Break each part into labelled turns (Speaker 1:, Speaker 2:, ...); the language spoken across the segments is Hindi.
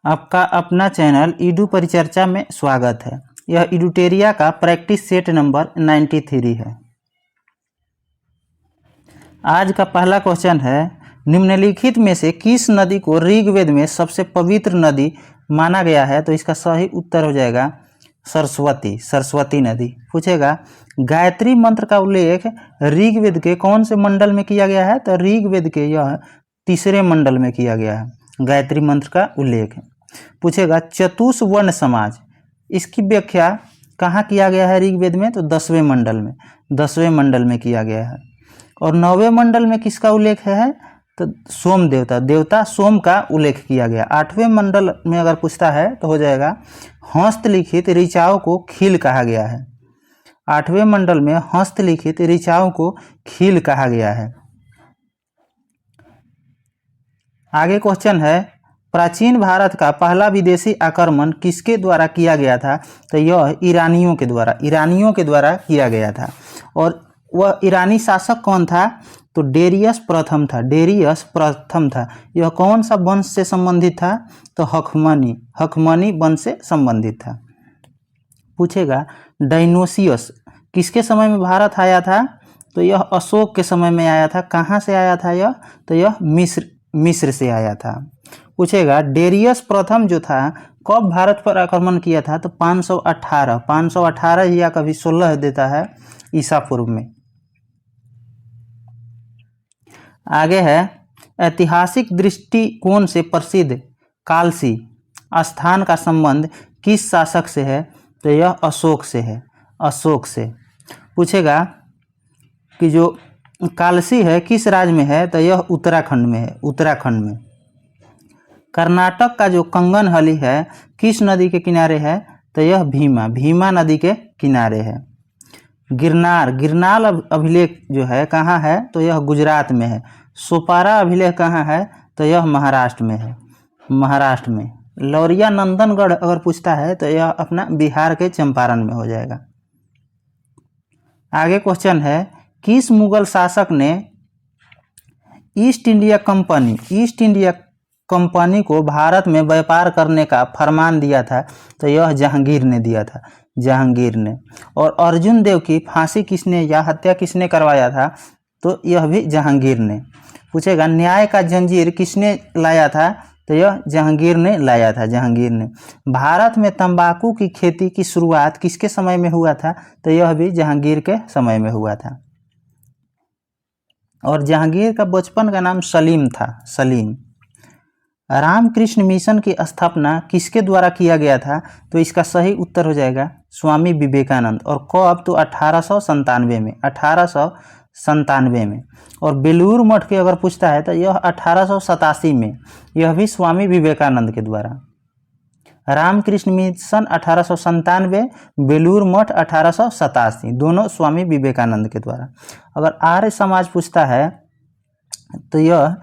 Speaker 1: आपका अपना चैनल ईडू परिचर्चा में स्वागत है। यह इडुटेरिया का प्रैक्टिस सेट नंबर 93 है। आज का पहला क्वेश्चन है, निम्नलिखित में से किस नदी को ऋग्वेद में सबसे पवित्र नदी माना गया है? तो इसका सही उत्तर हो जाएगा सरस्वती नदी। पूछेगा, गायत्री मंत्र का उल्लेख ऋग्वेद के कौन से मंडल में किया गया है? तो ऋग्वेद के यह तीसरे मंडल में किया गया है गायत्री मंत्र का उल्लेख। पूछेगा, चतुष्वर्ण समाज, इसकी व्याख्या कहाँ किया गया है ऋग्वेद में? तो 10वें मंडल में किया गया है। और 9वें मंडल में किसका उल्लेख है? तो सोम देवता सोम का उल्लेख किया गया। 8वें मंडल में अगर पूछता है तो हो जाएगा, हस्तलिखित ऋचाओं को खील कहा गया है। 8वें मंडल में हस्तलिखित ऋचाओं को खील कहा गया है। आगे क्वेश्चन है, प्राचीन भारत का पहला विदेशी आक्रमण किसके द्वारा किया गया था? तो यह ईरानियों के द्वारा किया गया था। और वह ईरानी शासक कौन था? तो डेरियस प्रथम था। यह कौन सा वंश से संबंधित था? तो हखमनी वंश से संबंधित था। पूछेगा, डायनोसियस किसके समय में भारत आया था? तो यह अशोक के समय में आया था। कहाँ से आया था यह? तो यह मिस्र से आया था। पूछेगा, डेरियस प्रथम जो था कब भारत पर आक्रमण किया था? तो 518 या कभी 16 देता है ईसा पूर्व में। आगे है, ऐतिहासिक दृष्टिकोण से प्रसिद्ध कालसी स्थान का संबंध किस शासक से है? तो यह अशोक से। पूछेगा कि जो कालसी है किस राज्य में है? तो यह उत्तराखंड में। कर्नाटक का जो कंगनहली है किस नदी के किनारे है? तो यह भीमा नदी के किनारे है। गिरनार अभिलेख जो है कहाँ है? तो यह गुजरात में है। सोपारा अभिलेख कहाँ है? तो यह महाराष्ट्र में। लौरिया नंदनगढ़ अगर पूछता है तो यह अपना बिहार के चंपारण में हो जाएगा। आगे क्वेश्चन है, किस मुगल शासक ने ईस्ट इंडिया कंपनी को भारत में व्यापार करने का फरमान दिया था? तो यह जहांगीर ने। और अर्जुन देव की फांसी किसने या हत्या किसने करवाया था? तो यह भी जहांगीर ने। पूछेगा, न्याय का जंजीर किसने लाया था? तो यह जहांगीर ने लाया था। भारत में तंबाकू की खेती की शुरुआत किसके समय में हुआ था? तो यह भी जहांगीर के समय में हुआ था। और जहांगीर का बचपन का नाम सलीम था। रामकृष्ण मिशन की स्थापना किसके द्वारा किया गया था? तो इसका सही उत्तर हो जाएगा स्वामी विवेकानंद। और कब? तो 1897 में। और बेलूर मठ के अगर पूछता है तो यह 1887 में, यह भी स्वामी विवेकानंद के द्वारा। रामकृष्ण मिशन 1897, बेलूर मठ 1887, दोनों स्वामी विवेकानंद के द्वारा। अगर आर्य समाज पूछता है तो यह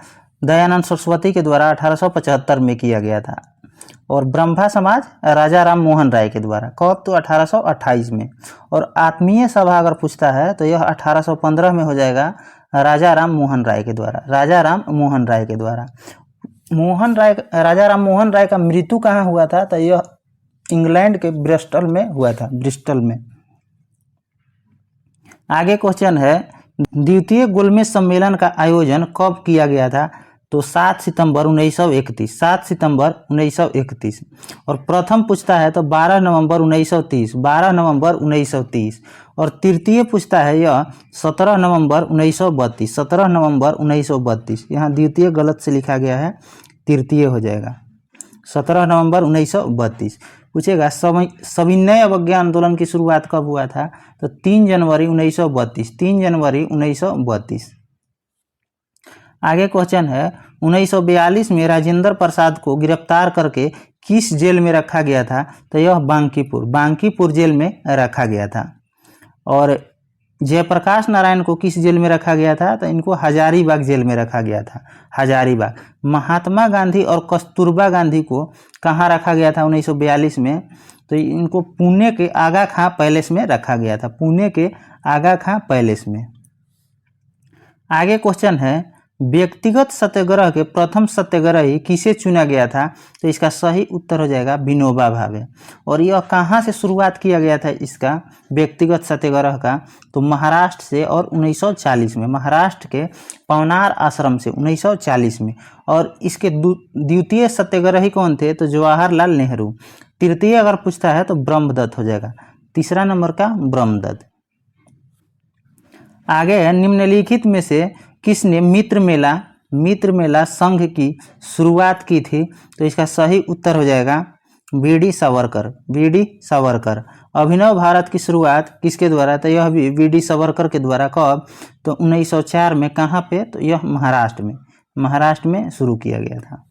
Speaker 1: दयानंद सरस्वती के द्वारा 1875 में किया गया था। और ब्रह्मा समाज राजा राम मोहन राय के द्वारा। कब? तो 1828 में। और आत्मीय सभा अगर पूछता है तो यह 1815 में हो जाएगा राजा राम मोहन राय के द्वारा। राजा राम मोहन राय का मृत्यु कहाँ हुआ था? तो यह इंग्लैंड के ब्रिस्टल में हुआ था। आगे क्वेश्चन है, द्वितीय गोलमेज सम्मेलन का आयोजन कब किया गया था? तो 7 सितंबर 1931। और प्रथम पूछता है तो 12 नवंबर 1930। और तृतीय पूछता है यह 17 नवंबर 1932। यहाँ द्वितीय गलत से लिखा गया है, तृतीय हो जाएगा 17 नवंबर 1932। पूछेगा, सविनय अवज्ञा आंदोलन की शुरुआत कब हुआ था? तो 3 जनवरी 1932। आगे क्वेश्चन है, 1942 में राजेंद्र प्रसाद को गिरफ्तार करके किस जेल में रखा गया था? तो यह बांकीपुर जेल में रखा गया था। और जयप्रकाश नारायण को किस जेल में रखा गया था? तो इनको हजारीबाग जेल में रखा गया था। महात्मा गांधी और कस्तूरबा गांधी को कहाँ रखा गया था 1942 में? तो इनको पुणे के आगा खां पैलेस में रखा गया था। आगे क्वेश्चन है, व्यक्तिगत सत्याग्रह के प्रथम सत्याग्रही किसे चुना गया था? तो इसका सही उत्तर हो जाएगा विनोबा भावे। और यह कहाँ से शुरुआत किया गया था इसका व्यक्तिगत सत्याग्रह का? तो महाराष्ट्र से, और 1940 में, महाराष्ट्र के पवनार आश्रम से 1940 में। और इसके द्वितीय सत्याग्रही कौन थे? तो जवाहरलाल नेहरू। तृतीय अगर पूछता है तो ब्रह्मदत्त हो जाएगा, तीसरा नंबर का ब्रह्मदत्त। आगे है, निम्नलिखित में से किसने मित्र मेला संघ की शुरुआत की थी? तो इसका सही उत्तर हो जाएगा वीडी सावरकर। अभिनव भारत की शुरुआत किसके द्वारा? तो यह भी वीडी सावरकर के द्वारा। कब? तो 1904 में। कहाँ पे? तो यह महाराष्ट्र में शुरू किया गया था।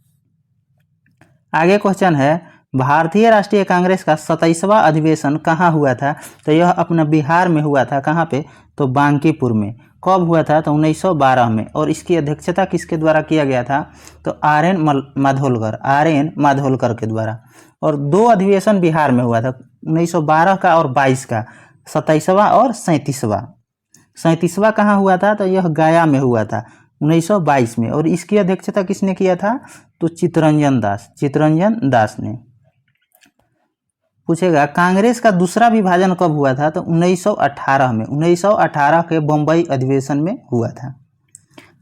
Speaker 1: आगे क्वेश्चन है, भारतीय राष्ट्रीय कांग्रेस का 27वां अधिवेशन कहाँ हुआ था? तो यह अपना बिहार में हुआ था। कहाँ पे? तो बांकीपुर में। कब हुआ था? तो 1912 में। और इसकी अध्यक्षता किसके द्वारा किया गया था? तो आर एन माधोलकर के द्वारा। और 2 अधिवेशन बिहार में हुआ था, 1912 का और 22 का, 27वां और 37वां। 37वां कहाँ हुआ था? तो यह गया में हुआ था 1922 में। और इसकी अध्यक्षता किसने किया था? तो चित्तरंजन दास ने। पूछेगा, कांग्रेस का दूसरा विभाजन कब हुआ था? तो 1918 में। 1918 के बम्बई अधिवेशन में हुआ था।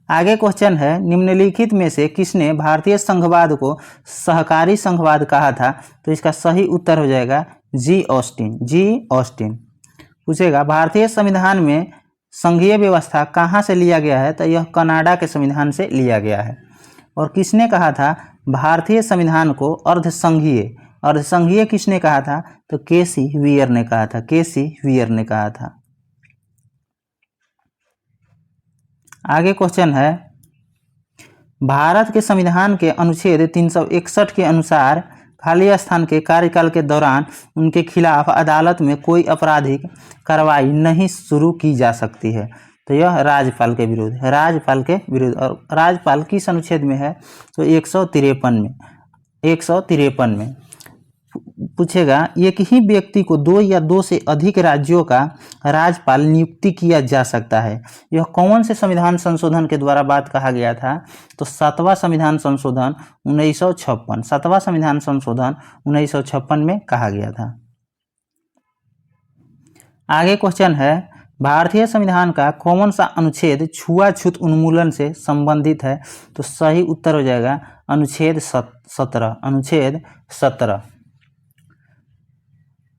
Speaker 1: आगे क्वेश्चन है, निम्नलिखित में से किसने भारतीय संघवाद को सहकारी संघवाद कहा था? तो इसका सही उत्तर हो जाएगा जी ऑस्टिन। पूछेगा, भारतीय संविधान में संघीय व्यवस्था कहाँ से लिया गया है? तो यह कनाडा के संविधान से लिया गया है। और किसने कहा था भारतीय संविधान को अर्धसंघीय किसने कहा था? तो केसी वियर ने कहा था। आगे क्वेश्चन है, भारत के संविधान के अनुच्छेद 361 के अनुसार खाली स्थान के कार्यकाल के दौरान उनके खिलाफ अदालत में कोई आपराधिक कार्रवाई नहीं शुरू की जा सकती है। तो यह राज्यपाल के विरुद्ध है, और राज्यपाल किस अनुच्छेद में है? तो 153 में। पूछेगा, एक ही व्यक्ति को 2 या 2 से अधिक राज्यों का राज्यपाल नियुक्ति किया जा सकता है। यह कौन से संविधान संशोधन के द्वारा बात कहा गया था? तो 7वां संविधान संशोधन 1956। 7वां संविधान संशोधन 1956 में कहा गया था। आगे क्वेश्चन है, भारतीय संविधान का कौन सा अनुच्छेद छुआछूत उन्मूलन से संबंधित है? तो सही उत्तर हो जाएगा अनुच्छेद 17।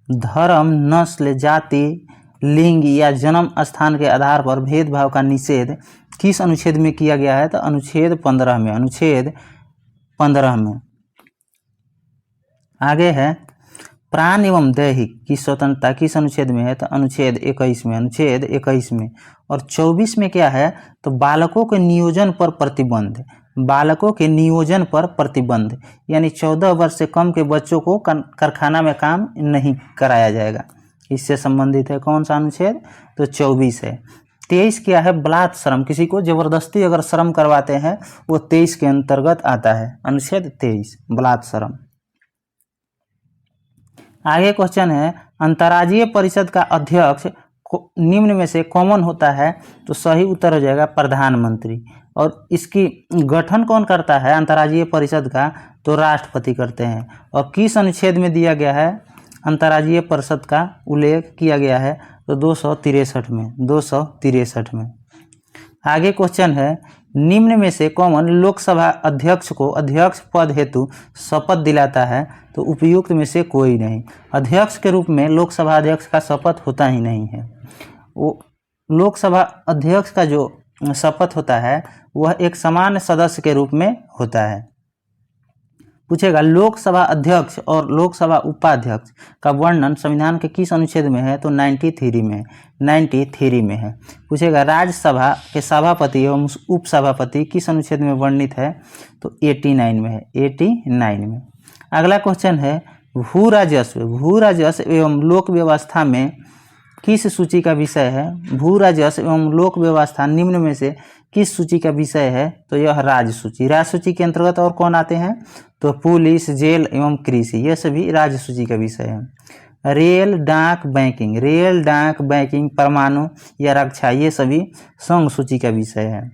Speaker 1: धर्म, नस्ल, जाति, लिंग या जन्म स्थान के आधार पर भेदभाव का निषेध किस अनुच्छेद में किया गया है? तो अनुच्छेद 15 में। आगे है, प्राण एवं दैहिक की स्वतंत्रता किस अनुच्छेद में है? तो अनुच्छेद 21 में। और 24 में क्या है? तो बालकों के नियोजन पर प्रतिबंध, यानी 14 वर्ष से कम के बच्चों को कारखाना में काम नहीं कराया जाएगा। इससे संबंधित है कौन सा अनुच्छेद? तो 24 है। 23 क्या है? बलात् श्रम, किसी को जबरदस्ती अगर श्रम करवाते हैं वो 23 के अंतर्गत आता है, अनुच्छेद 23 बलात् श्रम। आगे क्वेश्चन है, अंतर्राज्यीय परिषद का अध्यक्ष निम्न में से कौन होता है? तो सही उत्तर हो जाएगा प्रधानमंत्री। और इसकी गठन कौन करता है अंतर्राज्यीय परिषद का? तो राष्ट्रपति करते हैं। और किस अनुच्छेद में दिया गया है अंतर्राज्यीय परिषद का उल्लेख किया गया है? तो 263 में। आगे क्वेश्चन है, निम्न में से कौन लोकसभा अध्यक्ष को अध्यक्ष पद हेतु शपथ दिलाता है? तो उपयुक्त में से कोई नहीं। अध्यक्ष के रूप में लोकसभा अध्यक्ष का शपथ होता ही नहीं है। वो लोकसभा अध्यक्ष का जो शपथ होता है वह एक सामान्य सदस्य के रूप में होता है। पूछेगा, लोकसभा अध्यक्ष और लोकसभा उपाध्यक्ष का वर्णन संविधान के किस अनुच्छेद में है? तो 93 में है। पूछेगा, राज्यसभा के सभापति एवं उपसभापति किस अनुच्छेद में वर्णित है? तो 89 में है, 89 में। अगला क्वेश्चन है, भू राजस्व एवं लोक व्यवस्था में किस सूची का विषय है? भू राजस्व एवं लोक व्यवस्था निम्न में से किस सूची का विषय है? तो यह राज्य सूची के अंतर्गत और कौन आते हैं? तो पुलिस, जेल एवं कृषि, यह सभी राज्य सूची का विषय है। रेल, डाक, बैंकिंग, परमाणु या रक्षा, ये सभी संघ सूची का विषय है।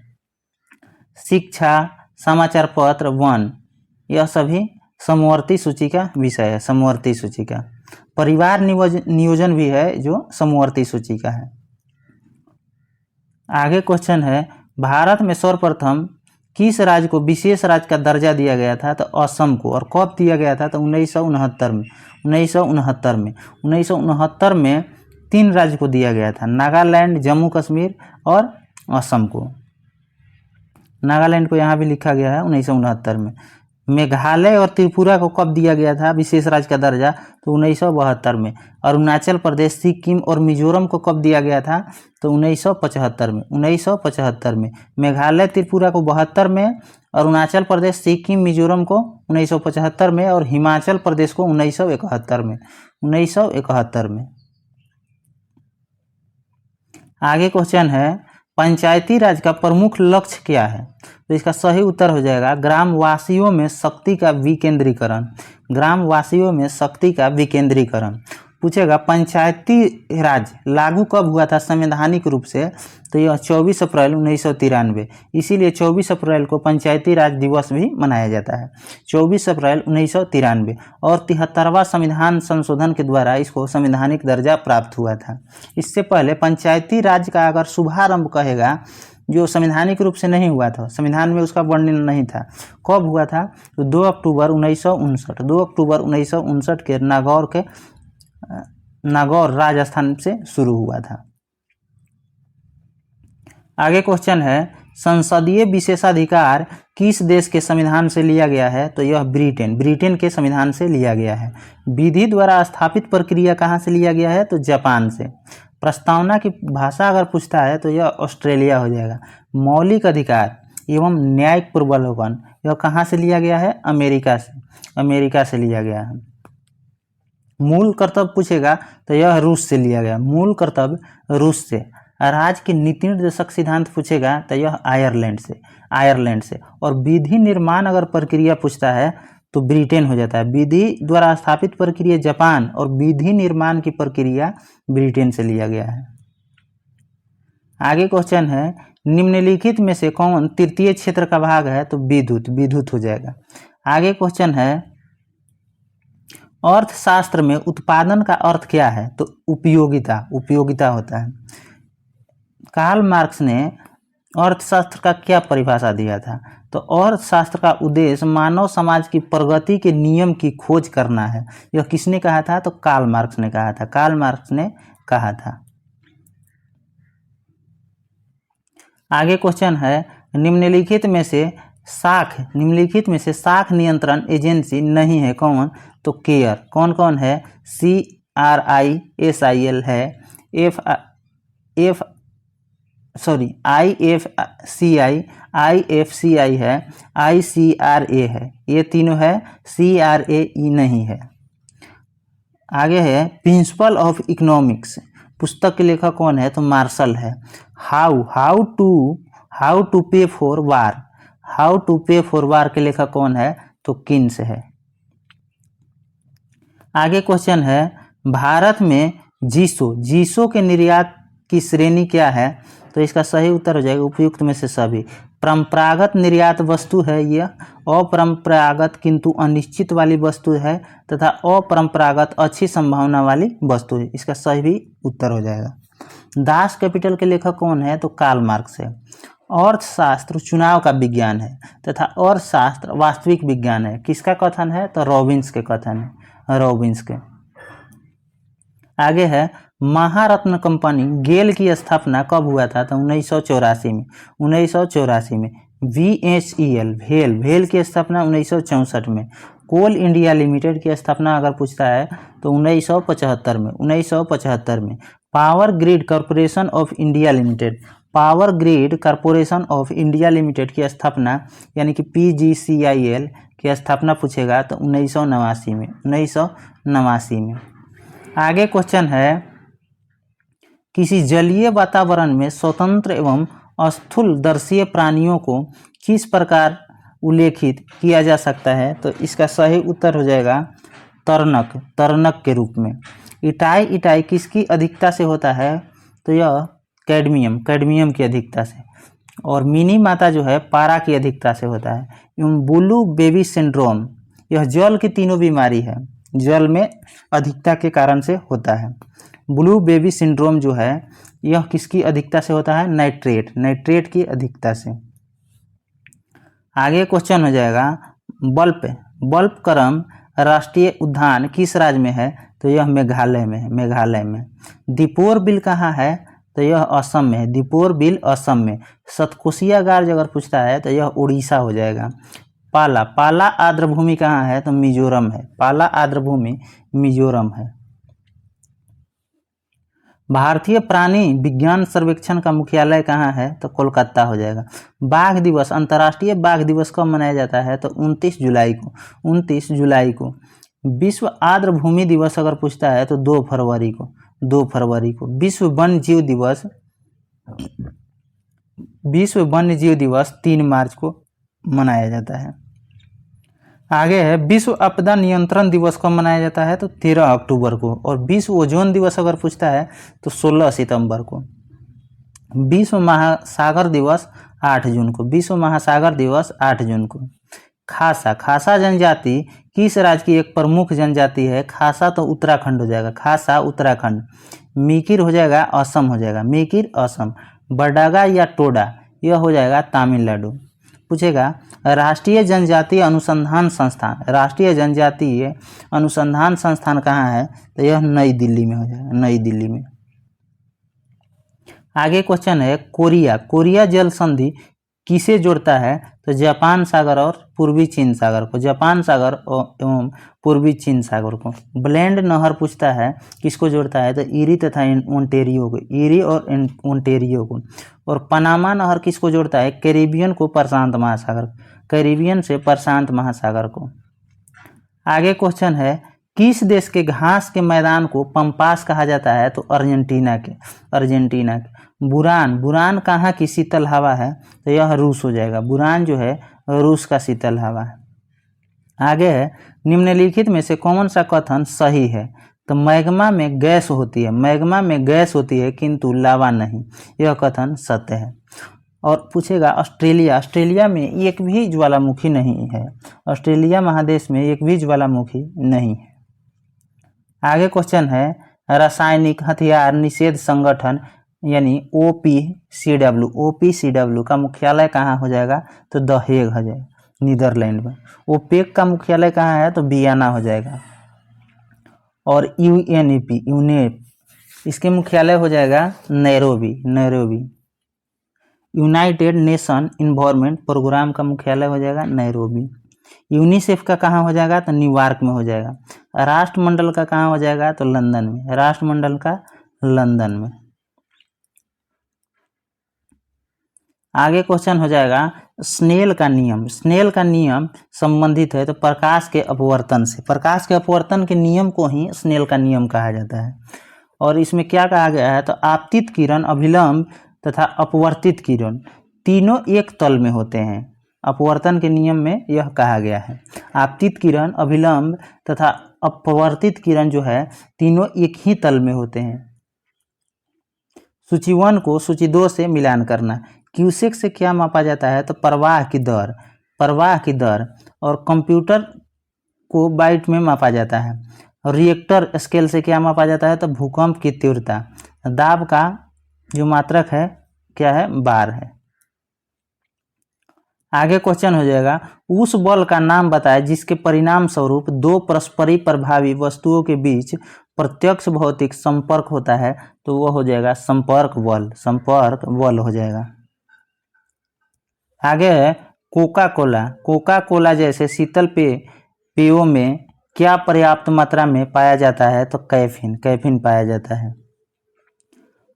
Speaker 1: शिक्षा, समाचार पत्र, वन, यह सभी समवर्ती सूची का विषय है। समवर्ती सूची का परिवार नियोजन भी है जो समवर्ती सूची का है। आगे क्वेश्चन है, भारत में सर्वप्रथम किस राज्य को विशेष राज्य का दर्जा दिया गया था? तो असम को। और कब दिया गया था? तो 1969 में। 1969 में 3 राज्य को दिया गया था, नागालैंड, जम्मू कश्मीर और असम को। नागालैंड को यहाँ भी लिखा गया है 1969 में। मेघालय और त्रिपुरा को कब दिया गया था विशेष राज्य का दर्जा? तो 1972 में। अरुणाचल प्रदेश, सिक्किम और मिजोरम को कब दिया गया था? तो 1975 में। 1975 में। मेघालय त्रिपुरा को 72 में, अरुणाचल प्रदेश, सिक्किम, मिजोरम को 1975 में और हिमाचल प्रदेश को 1971 में। 1971 में। आगे क्वेश्चन है, पंचायती राज का प्रमुख लक्ष्य क्या है? तो इसका सही उत्तर हो जाएगा ग्रामवासियों में शक्ति का विकेंद्रीकरण। ग्रामवासियों में शक्ति का विकेंद्रीकरण। पूछेगा पंचायती राज लागू कब हुआ था संवैधानिक रूप से? तो यह 24 अप्रैल 1993। इसीलिए 24 अप्रैल को पंचायती राज दिवस भी मनाया जाता है, 24 अप्रैल 1993। और 73वां संविधान संशोधन के द्वारा इसको संवैधानिक दर्जा प्राप्त हुआ था। इससे पहले पंचायती राज का अगर शुभारंभ कहेगा जो संवैधानिक रूप से नहीं हुआ था, संविधान में उसका वर्णन नहीं था, कब हुआ था? तो 2 अक्टूबर 1959। 2 अक्टूबर 1959 के नागौर राजस्थान से शुरू हुआ था। आगे क्वेश्चन है, संसदीय विशेषाधिकार किस देश के संविधान से लिया गया है? तो यह ब्रिटेन के संविधान से लिया गया है। विधि द्वारा स्थापित प्रक्रिया कहाँ से लिया गया है? तो जापान से। प्रस्तावना की भाषा अगर पूछता है तो यह ऑस्ट्रेलिया हो जाएगा। मौलिक अधिकार एवं न्यायिक पूर्वावलोकन यह कहाँ से लिया गया है? अमेरिका से लिया गया है। मूल कर्तव्य पूछेगा तो यह रूस से लिया गया, मूल कर्तव्य रूस से। राज्य के नीति निर्देशक सिद्धांत पूछेगा तो यह आयरलैंड से। और विधि निर्माण अगर प्रक्रिया पूछता है तो ब्रिटेन हो जाता है। विधि द्वारा स्थापित प्रक्रिया जापान और विधि निर्माण की प्रक्रिया ब्रिटेन से लिया गया है। आगे क्वेश्चन है, निम्नलिखित में से कौन तृतीय क्षेत्र का भाग है? तो विद्युत हो जाएगा। आगे क्वेश्चन है, अर्थशास्त्र में उत्पादन का अर्थ क्या है? तो उपयोगिता होता है। कार्ल मार्क्स ने अर्थशास्त्र का क्या परिभाषा दिया था? तो अर्थशास्त्र का उद्देश्य मानव समाज की प्रगति के नियम की खोज करना है। यह किसने कहा था? तो कार्ल मार्क्स ने कहा था। आगे क्वेश्चन है, निम्नलिखित में से शाख नियंत्रण एजेंसी नहीं है कौन? तो केयर। कौन है? CRISIL है, IFCI है, ICRA है, ये तीनों है, CRAE नहीं है। आगे है, प्रिंसिपल ऑफ इकोनॉमिक्स पुस्तक के लेखक कौन है? तो मार्शल है। हाउ टू पे फॉर वार के लेखक कौन है? तो किन्स है। आगे क्वेश्चन है, भारत में जीसो के निर्यात की श्रेणी क्या है? तो इसका सही उत्तर हो जाएगा उपयुक्त में से सभी। परंपरागत निर्यात वस्तु है यह, अपरंपरागत किंतु अनिश्चित वाली वस्तु है तथा अपरंपरागत अच्छी संभावना वाली वस्तु है। इसका सही उत्तर हो जाएगा। दास कैपिटल के लेखक कौन है? तो कार्ल मार्क्स है। अर्थशास्त्र चुनाव का विज्ञान है तथा अर्थशास्त्र वास्तविक विज्ञान है। किसका कथन है? तो रॉबिन्स के कथन है, रॉबिन्स के। आगे है, महारत्न कंपनी गेल की स्थापना कब हुआ था? तो 1984 में। 1984 में। VHEL भेल की स्थापना 1964 में। कोल इंडिया लिमिटेड की स्थापना अगर पूछता है तो 1975 में। Power grid corporation of India limited की स्थापना यानी कि PGCIL की स्थापना पूछेगा तो 1989 में। आगे क्वेश्चन है, किसी जलीय वातावरण में स्वतंत्र एवं स्थूलदर्शी प्राणियों को किस प्रकार उल्लेखित किया जा सकता है? तो इसका सही उत्तर हो जाएगा तरणक के रूप में। इटाई किसकी अधिकता से होता है? तो यह कैडमियम की अधिकता से। और मिनी माता जो है पारा की अधिकता से होता है। एवं ब्लू बेबी सिंड्रोम, यह जल की तीनों बीमारी है, जल में अधिकता के कारण से होता है। ब्लू बेबी सिंड्रोम जो है यह किसकी अधिकता से होता है? नाइट्रेट की अधिकता से। आगे क्वेश्चन हो जाएगा बल्पक्रम राष्ट्रीय उद्यान किस राज्य में है? तो यह मेघालय में है, मेघालय में। दीपोर बिल कहाँ है? तो यह असम में है, दीपोर बिल असम में। सतकोशिया गार्ज अगर पूछता है तो यह उड़ीसा हो जाएगा। पाला आर्द्रभूमि कहाँ है? तो मिजोरम है, पाला आर्द्रभूमि मिजोरम है। भारतीय प्राणी विज्ञान सर्वेक्षण का मुख्यालय कहाँ है? तो कोलकाता हो जाएगा। बाघ दिवस, अंतर्राष्ट्रीय बाघ दिवस कब मनाया जाता है? तो 29 जुलाई को, 29 जुलाई को। विश्व आर्द्रभूमि दिवस अगर पूछता है तो 2 फरवरी को, 2 फरवरी को। विश्व वन्य जीव दिवस, विश्व वन्य जीव दिवस 3 मार्च को मनाया जाता है। आगे है विश्व आपदा नियंत्रण दिवस कब मनाया जाता है? तो 13 अक्टूबर को। और विश्व ओजोन दिवस अगर पूछता है तो 16 सितंबर को। विश्व महासागर दिवस 8 जून को, विश्व महासागर दिवस 8 जून को। खासा जनजाति किस राज्य की एक प्रमुख जनजाति है? खासा तो उत्तराखंड हो जाएगा, खासा उत्तराखंड। मीकिर हो जाएगा असम हो जाएगा, मीकिर असम। बडागा या टोडा यह हो जाएगा तमिलनाडु। पूछेगा राष्ट्रीय जनजातीय अनुसंधान संस्थान, राष्ट्रीय जनजातीय अनुसंधान संस्थान कहाँ है? तो यह नई दिल्ली में हो जाएगा, नई दिल्ली में। आगे क्वेश्चन है कोरिया जल संधि किसे जोड़ता है? तो जापान सागर और पूर्वी चीन सागर को, जापान सागर एवं पूर्वी चीन सागर को। ब्लेंड नहर पूछता है किसको जोड़ता है? तो ईरी तथा ओंटेरियो को, ईरी और ओंटेरियो को। और पनामा नहर किसको जोड़ता है? कैरिबियन को प्रशांत महासागर, कैरिबियन से प्रशांत महासागर को। आगे क्वेश्चन है किस देश के घास के मैदान को पंपास कहा जाता है? तो अर्जेंटीना के, अर्जेंटीना के। बुरान कहाँ की शीतल हवा है? तो यह रूस हो जाएगा, बुरान जो है रूस का शीतल हवा है। आगे है निम्नलिखित में से कौन सा कथन सही है? तो मैग्मा में गैस होती है, मैग्मा में गैस होती है किंतु लावा नहीं, यह कथन सत्य है। और पूछेगा ऑस्ट्रेलिया में एक भी ज्वालामुखी नहीं है, ऑस्ट्रेलिया महादेश में एक भी ज्वालामुखी नहीं है। आगे क्वेश्चन है रासायनिक हथियार निषेध संगठन यानी OPCW का मुख्यालय कहाँ हो जाएगा? तो द हेग हो जाएगा, नीदरलैंड में। ओपेक का मुख्यालय कहाँ है? तो वियना हो जाएगा। और यूनेप इसके मुख्यालय हो जाएगा Nairobi. United Nation Environment Programme का मुख्यालय हो जाएगा नैरोबी। यूनिसेफ का कहाँ हो जाएगा? तो न्यूयॉर्क में हो जाएगा। राष्ट्रमंडल का कहाँ हो जाएगा? तो लंदन में, राष्ट्रमंडल का लंदन में। आगे क्वेश्चन हो जाएगा स्नेल का नियम संबंधित है तो प्रकाश के अपवर्तन से, प्रकाश के अपवर्तन के नियम को ही स्नेल का नियम कहा जाता है। और इसमें क्या कहा गया है? तो आपतित किरण, अभिलंब तथा अपवर्तित किरण तीनों एक तल में होते हैं, अपवर्तन के नियम में यह कहा गया है। आपतित किरण, अभिलंब तथा अपवर्तित किरण जो है तीनों एक ही तल में होते हैं। सूची 1 को सूची 2 से मिलान करना। क्यूसेक से क्या मापा जाता है? तो प्रवाह की दर। और कंप्यूटर को बाइट में मापा जाता है। और रिएक्टर स्केल से क्या मापा जाता है? तो भूकंप की तीव्रता। दाब का जो मात्रक है क्या है? बार है। आगे क्वेश्चन हो जाएगा उस बल का नाम बताएं जिसके परिणाम स्वरूप 2 परस्परी प्रभावी वस्तुओं के बीच प्रत्यक्ष भौतिक संपर्क होता है, तो वह हो जाएगा संपर्क बल हो जाएगा। आगे है कोका कोला जैसे शीतल पेयों में क्या पर्याप्त मात्रा में पाया जाता है? तो कैफीन पाया जाता है।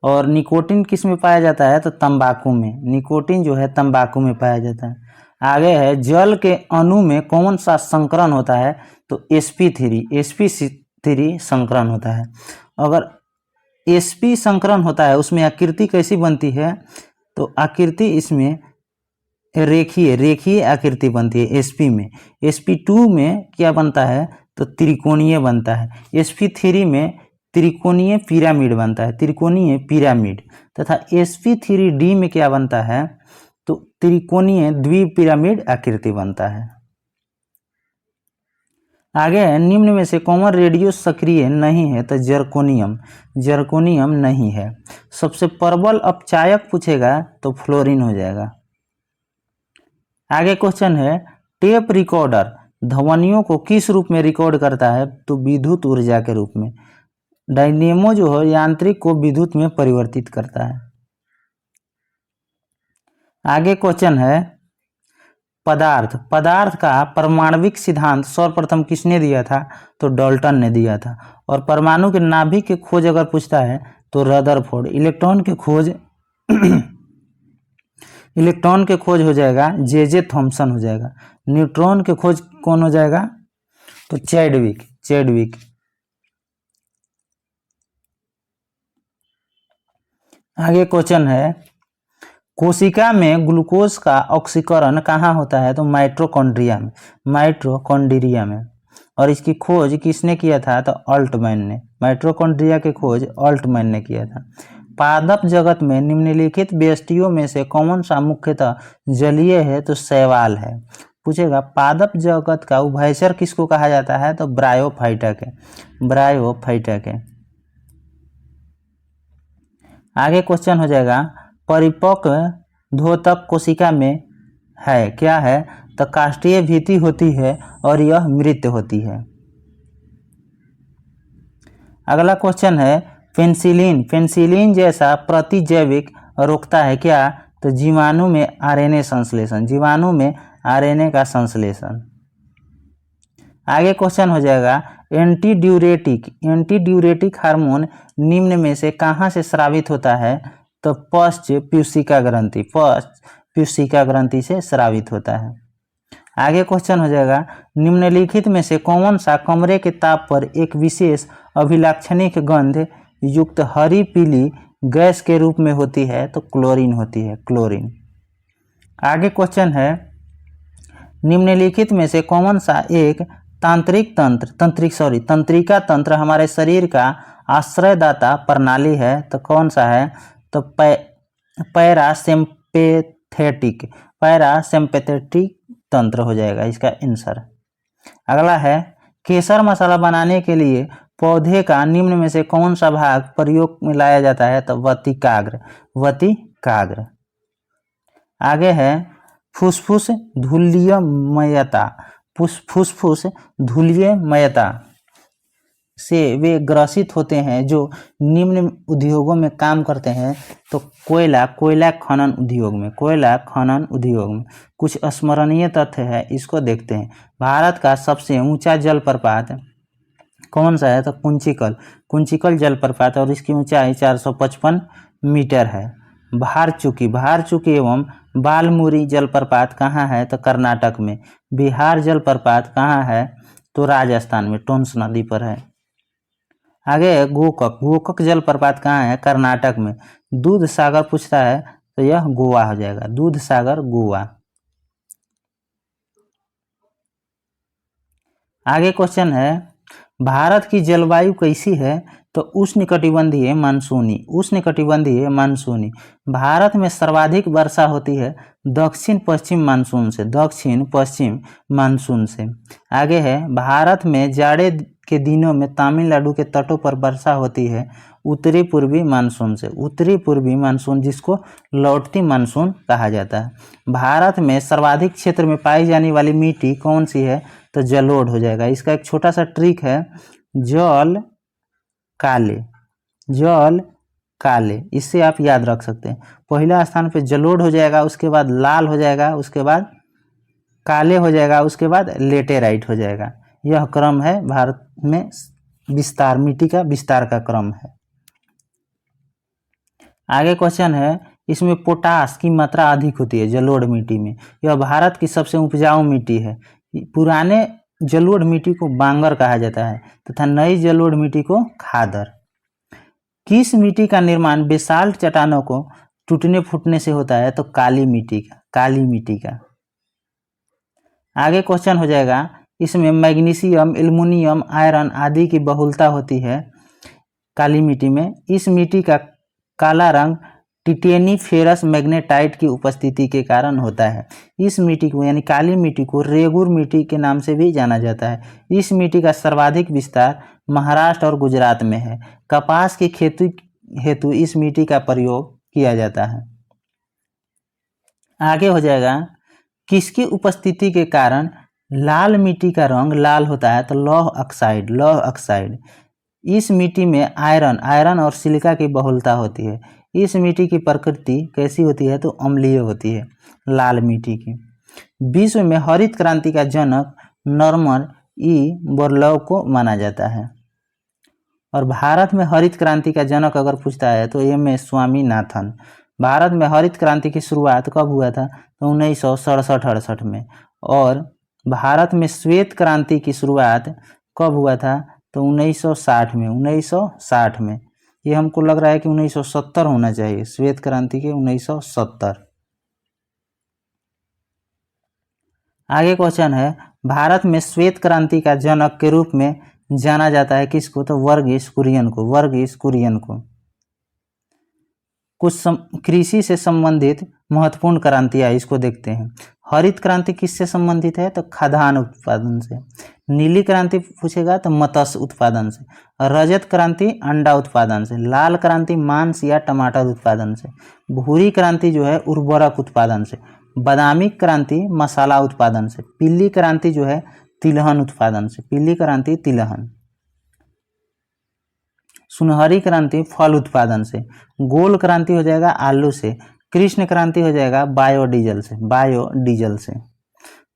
Speaker 1: और निकोटिन किस में पाया जाता है? तो तंबाकू में, निकोटिन जो है तंबाकू में पाया जाता है। आगे है जल के अणु में कौन सा संकरण होता है? तो sp3 संकरण होता है। अगर sp संकरण होता है उसमें आकृति कैसी बनती है? तो आकृति इसमें रेखीय आकृति बनती है sp में। sp2 में क्या बनता है? तो त्रिकोणीय बनता है। sp3 में त्रिकोणीय पिरामिड बनता है, त्रिकोणीय पिरामिड। तथा sp3d में क्या बनता है? तो त्रिकोणीय द्विपिरामिड आकृति बनता है। आगे है, निम्न में से कौन रेडियो सक्रिय नहीं है? तो जर्कोनियम, जर्कोनियम नहीं है। सबसे प्रबल अपचायक पूछेगा तो फ्लोरीन हो जाएगा। आगे क्वेश्चन है, टेप रिकॉर्डर ध्वनियों को किस रूप में रिकॉर्ड करता है? तो विद्युत ऊर्जा के रूप में। डायनेमो जो है यांत्रिक को विद्युत में परिवर्तित करता है। आगे क्वेश्चन है, पदार्थ, पदार्थ का परमाणविक सिद्धांत सर्वप्रथम किसने दिया था? तो डाल्टन ने दिया था। और परमाणु के नाभिक की खोज अगर पूछता है तो रदरफोर्ड। इलेक्ट्रॉन की खोज इलेक्ट्रॉन के खोज हो जाएगा जे थॉमसन हो जाएगा। न्यूट्रॉन के खोज कौन हो जाएगा? तो चैडविक, चैडविक। आगे क्वेश्चन है, कोशिका में ग्लूकोज का ऑक्सीकरण कहाँ होता है? तो माइटोकॉन्ड्रिया में, माइटोकॉन्ड्रिया में। और इसकी खोज किसने किया था? तो अल्टमैन ने। माइटोकॉन्ड्रिया की खोज अल्टमैन ने किया था। पादप जगत में निम्नलिखित व्यष्टियों में से कौन सा मुख्यतः जलीय है? तो शैवाल है। पूछेगा पादप जगत का उभयचर किसको कहा जाता है? तो ब्रायोफाइटा के, ब्रायोफाइटा के। आगे क्वेश्चन हो जाएगा, परिपक्व द्योतक कोशिका में है, क्या है? तो काष्ठीय भित्ति होती है और यह मृत होती है। अगला क्वेश्चन है, पेनिसिलिन, पेनिसिलिन जैसा प्रतिजैविक रोकता है क्या? तो जीवाणु में आरएनए संश्लेषण, जीवाणु में आरएनए का संश्लेषण। आगे क्वेश्चन हो जाएगा, anti diuretic, anti diuretic hormone निम्न में से कहाँ से स्रावित होता है? तो पश्च प्यूसिका ग्रंथि, पश्च प्यूसिका ग्रंथि से स्रावित होता है। आगे क्वेश्चन हो जाएगा, निम्नलिखित में से कौन सा कमरे के ताप पर एक विशेष अभिलाक्षणिक गंध युक्त हरी पीली गैस के रूप में होती है? तो क्लोरीन होती है, क्लोरीन। आगे क्वेश्चन है, निम्नलिखित में से कौन सा एक तंत्रिका तंत्र हमारे शरीर का आश्रयदाता प्रणाली है? तो कौन सा है? तो पैरासिम्पेथेटिक, पैरासिम्पेथेटिक तंत्र हो जाएगा इसका आंसर। अगला है, केसर मसाला बनाने के लिए पौधे का निम्न में से कौन सा भाग प्रयोग में लाया जाता है? तो वतिकाग्र, वतिकाग्र। आगे है, फुसफुस धूल्यमयता, फुसफुस धूल्यमयता से वे ग्रसित होते हैं जो निम्न उद्योगों में काम करते हैं। तो कोयला खनन उद्योग में, कोयला खनन उद्योग में। कुछ स्मरणीय तथ्य है, इसको देखते हैं। भारत का सबसे ऊंचा जलप्रपात कौन सा है? तो कुंचिकल जलप्रपात, और इसकी ऊंचाई 455 मीटर है। भारचुकी एवं बालमुरी जलप्रपात कहाँ है? तो कर्नाटक में। बिहार जलप्रपात कहाँ है? तो राजस्थान में, टोंस नदी पर है। आगे गोकक जलप्रपात कहाँ है? कर्नाटक में। दूध सागर पूछता है तो यह गोवा हो जाएगा, दूध सागर गोवा। आगे क्वेश्चन है, भारत की जलवायु कैसी है? तो उष्णकटिबंधीय मानसूनी, उष्णकटिबंधीय मानसूनी। भारत में सर्वाधिक वर्षा होती है दक्षिण पश्चिम मानसून से, दक्षिण पश्चिम मानसून से। आगे है, भारत में जाड़े के दिनों में तमिलनाडु के तटों पर वर्षा होती है उत्तरी पूर्वी मानसून से, उत्तरी पूर्वी मानसून, जिसको लौटती मानसून कहा जाता है। भारत में सर्वाधिक क्षेत्र में पाई जाने वाली मिट्टी कौन सी है? तो जलोढ़ हो जाएगा। इसका एक छोटा सा ट्रिक है, जल काले, इससे आप याद रख सकते हैं। पहला स्थान पे जलोढ़ हो जाएगा, उसके बाद लाल हो जाएगा, उसके बाद काले हो जाएगा, उसके बाद लेटेराइट हो जाएगा। यह क्रम है भारत में विस्तार, मिट्टी का विस्तार का क्रम है। आगे क्वेश्चन है, इसमें पोटास की मात्रा अधिक होती है जलोढ़ मिट्टी में। यह भारत की सबसे उपजाऊ मिट्टी है। पुराने जलोढ़ मिट्टी को बांगर कहा जाता है तथा नई जलोढ़ मिट्टी को खादर। किस मिट्टी का निर्माण बेसाल्ट चट्टानों को टूटने फूटने से होता है? तो काली मिट्टी का, काली मिट्टी का। आगे क्वेश्चन हो जाएगा, इसमें मैग्नीशियम, एल्युमिनियम, आयरन आदि की बहुलता होती है काली मिट्टी में। इस मिट्टी का काला रंग टिटेनी फेरस मैग्नेटाइट की उपस्थिति के कारण होता है। इस मिट्टी को यानी काली मिट्टी को रेगुर मिट्टी के नाम से भी जाना जाता है। इस मिट्टी का सर्वाधिक विस्तार महाराष्ट्र और गुजरात में है। कपास की खेती हेतु इस मिट्टी का प्रयोग किया जाता है। आगे हो जाएगा, किसकी उपस्थिति के कारण लाल मिट्टी का रंग लाल होता है? तो लौह ऑक्साइड, लौह ऑक्साइड। इस मिट्टी में आयरन और सिलिका की बहुलता होती है। इस मिट्टी की प्रकृति कैसी होती है? तो अम्लीय होती है, लाल मिट्टी की। विश्व में हरित क्रांति का जनक नॉर्मन ई बोरलॉग को माना जाता है। और भारत में हरित क्रांति का जनक अगर पूछता है तो MS स्वामीनाथन। भारत में हरित क्रांति की शुरुआत कब हुआ था? तो 1967-68 में। और भारत में श्वेत क्रांति की शुरुआत कब हुआ था? तो 1960 में, 1960 में। ये हमको लग रहा है कि 1970 होना चाहिए, श्वेत क्रांति के 1970। आगे क्वेश्चन है, भारत में श्वेत क्रांति का जनक के रूप में जाना जाता है किसको? तो वर्गीस कुरियन को, वर्गीस कुरियन को। कुछ कृषि से संबंधित महत्वपूर्ण क्रांतियाँ इसको देखते हैं। हरित क्रांति किससे संबंधित है? तो खाद्यान्न उत्पादन से। नीली क्रांति पूछेगा तो मत्स्य उत्पादन से। रजत क्रांति अंडा उत्पादन से। लाल क्रांति मांस या टमाटर उत्पादन से। भूरी क्रांति जो है उर्वरक उत्पादन से। बादामी क्रांति मसाला उत्पादन से। पीली क्रांति जो है तिलहन उत्पादन से, पीली क्रांति तिलहन। सुनहरी क्रांति फल उत्पादन से। गोल क्रांति हो जाएगा आलू से। कृष्ण क्रांति हो जाएगा बायोडीजल से, बायोडीजल से।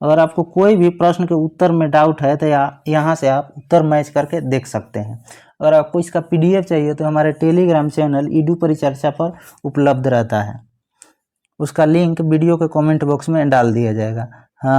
Speaker 1: अगर आपको कोई भी प्रश्न के उत्तर में डाउट है तो यहाँ से आप उत्तर मैच करके देख सकते हैं। अगर आपको इसका PDF चाहिए तो हमारे टेलीग्राम चैनल ईडू परिचर्चा पर उपलब्ध रहता है। उसका लिंक वीडियो के कमेंट बॉक्स में डाल दिया जाएगा। हाँ।